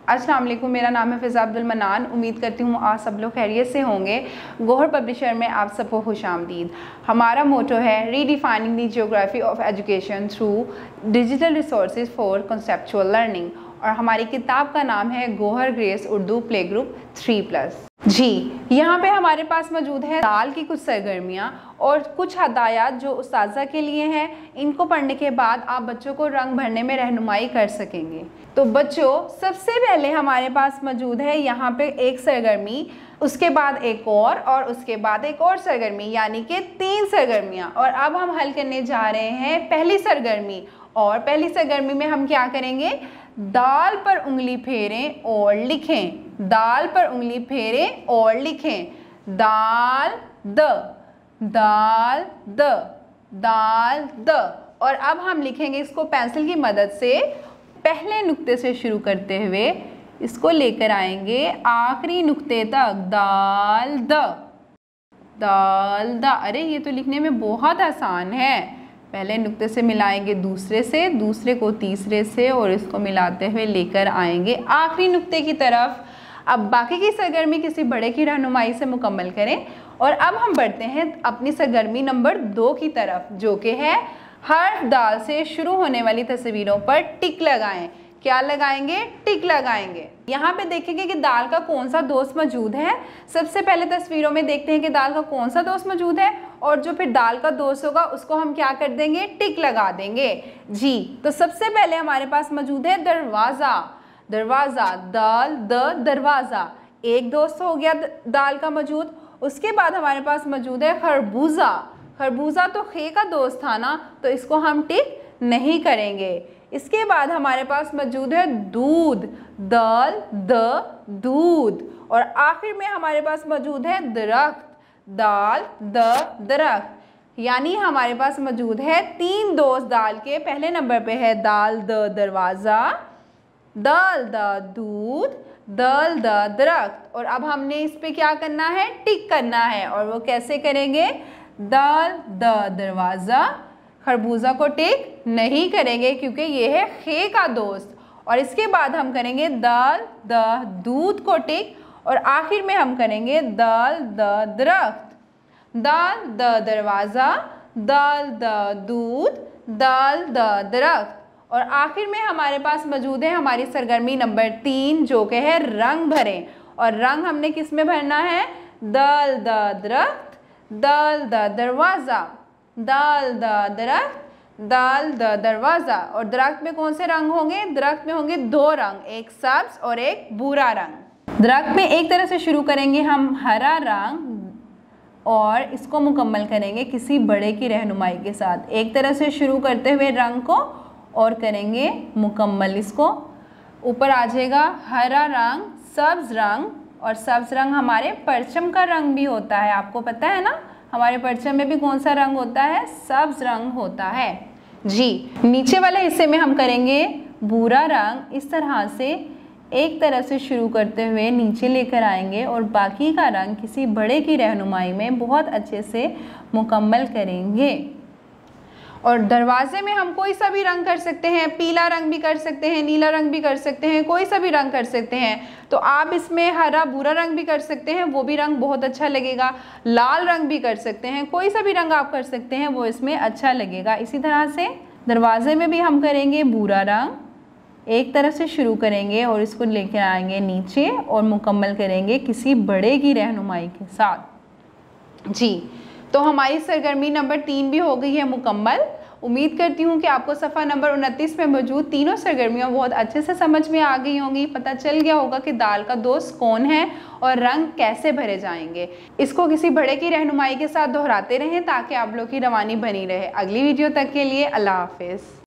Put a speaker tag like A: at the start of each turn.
A: अस्सलाम वालेकुम, मेरा नाम है फ़िज़ा अब्दुल मन्नान। उम्मीद करती हूँ आप सब लोग खैरियत से होंगे। गौहर पब्लिशर में आप सबको खुशामदीद। हमारा मोटो है redefining the geography of education through digital resources for conceptual learning, और हमारी किताब का नाम है Gauhar grace Urdu play group 3+। जी, यहाँ पे हमारे पास मौजूद है दाल की कुछ सरगर्मियाँ और कुछ हदायत जो उस्ताज़ा के लिए हैं। इनको पढ़ने के बाद आप बच्चों को रंग भरने में रहनुमाई कर सकेंगे। तो बच्चों, सबसे पहले हमारे पास मौजूद है यहाँ पे एक सरगर्मी, उसके बाद एक और उसके बाद एक और सरगर्मी, यानी कि 3 सरगर्मियाँ। और अब हम हल करने जा रहे हैं पहली सरगर्मी, और पहली सरगर्मी में हम क्या करेंगे? दाल पर उंगली फेरें और लिखें। दाल पर उंगली फेरें और लिखें। दाल द, दाल द, दाल द। और अब हम लिखेंगे इसको पेंसिल की मदद से। पहले नुक्ते से शुरू करते हुए इसको लेकर आएंगे आखिरी नुक्ते तक। दाल द, दाल द। अरे ये तो लिखने में बहुत आसान है। पहले नुक्ते से मिलाएंगे दूसरे से, दूसरे को तीसरे से, और इसको मिलाते हुए लेकर आएंगे आखिरी नुक्ते की तरफ। अब बाकी की सरगर्मी किसी बड़े की रहनुमाई से मुकम्मल करें। और अब हम बढ़ते हैं अपनी सरगर्मी नंबर 2 की तरफ, जो कि है हर दाल से शुरू होने वाली तस्वीरों पर टिक लगाएं। क्या लगाएंगे? टिक लगाएंगे। यहाँ पे देखेंगे कि दाल का कौन सा दोस्त मौजूद है। सबसे पहले तस्वीरों में देखते हैं कि दाल का कौन सा दोस्त मौजूद है, और जो फिर दाल का दोस्त होगा उसको हम क्या कर देंगे? टिक लगा देंगे। जी, तो सबसे पहले हमारे पास मौजूद है दरवाज़ा। दरवाज़ा, दाल द दरवाज़ा, एक दोस्त हो गया दाल का मौजूद। उसके बाद हमारे पास मौजूद है खरबूजा। खरबूजा तो खे का दोस्त था ना, तो इसको हम टिक नहीं करेंगे। इसके बाद हमारे पास मौजूद है दूध। दाल द दूध। और आखिर में हमारे पास मौजूद है दरख्त। दाल द दरख्त। यानी हमारे पास मौजूद है 3 दोस्त दाल के। पहले नंबर पे है दाल द दरवाज़ा, दाल द दूध, दाल द दरख्त। और अब हमने इस पे क्या करना है? टिक करना है। और वो कैसे करेंगे? दाल द दरवाज़ा, खरबूजा को टिक नहीं करेंगे क्योंकि ये है खे का दोस्त। और इसके बाद हम करेंगे दाल द दूध को टिक, और आखिर में हम करेंगे दाल द दरख्त। दाल द दरवाज़ा, दाल द दूध, दाल द दरख्त। और आखिर में हमारे पास मौजूद है हमारी सरगर्मी नंबर 3, जो कि है रंग भरें। और रंग हमने किस में भरना है? दाल द दरख्त, दाल द दरवाज़ा, दाल द दरख्त, दाल द दरवाज़ा। और दरख्त में कौन से रंग होंगे? दरख्त में होंगे 2 रंग, एक सब्ज और एक भूरा रंग। दरख्त में एक तरह से शुरू करेंगे हम हरा रंग, और इसको मुकम्मल करेंगे किसी बड़े की रहनुमाई के साथ। एक तरह से शुरू करते हुए रंग को और करेंगे मुकम्मल इसको। ऊपर आ जाएगा हरा रंग, सब्ज रंग, और सब्ज रंग हमारे परचम का रंग भी होता है। आपको पता है ना, हमारे परचम में भी कौन सा रंग होता है? सब्ज रंग होता है। जी, नीचे वाले हिस्से में हम करेंगे भूरा रंग। इस तरह से एक तरफ से शुरू करते हुए नीचे लेकर आएंगे, और बाकी का रंग किसी बड़े की रहनुमाई में बहुत अच्छे से मुकम्मल करेंगे। और दरवाजे में हम कोई सा भी रंग कर सकते हैं। पीला रंग भी कर सकते हैं, नीला रंग भी कर सकते हैं, कोई सा भी रंग कर सकते हैं। तो आप इसमें हरा भूरा रंग भी कर सकते हैं, वो भी रंग बहुत अच्छा लगेगा। लाल रंग भी कर सकते हैं, कोई सा भी रंग आप कर सकते हैं, वो इसमें अच्छा लगेगा। इसी तरह से दरवाजे में भी हम करेंगे भूरा रंग। एक तरफ से शुरू करेंगे और इसको लेकर आएंगे नीचे, और मुकम्मल करेंगे किसी बड़े की रहनुमाई के साथ। जी, तो हमारी सरगर्मी नंबर 3 भी हो गई है मुकम्मल। उम्मीद करती हूँ कि आपको सफ़ा नंबर 29 में मौजूद तीनों सरगर्मियाँ बहुत अच्छे से समझ में आ गई होंगी। पता चल गया होगा कि दाल का दोस्त कौन है और रंग कैसे भरे जाएंगे। इसको किसी बड़े की रहनुमाई के साथ दोहराते रहें ताकि आप लोग की रवानी बनी रहे। अगली वीडियो तक के लिए अल्लाह हाफिज़।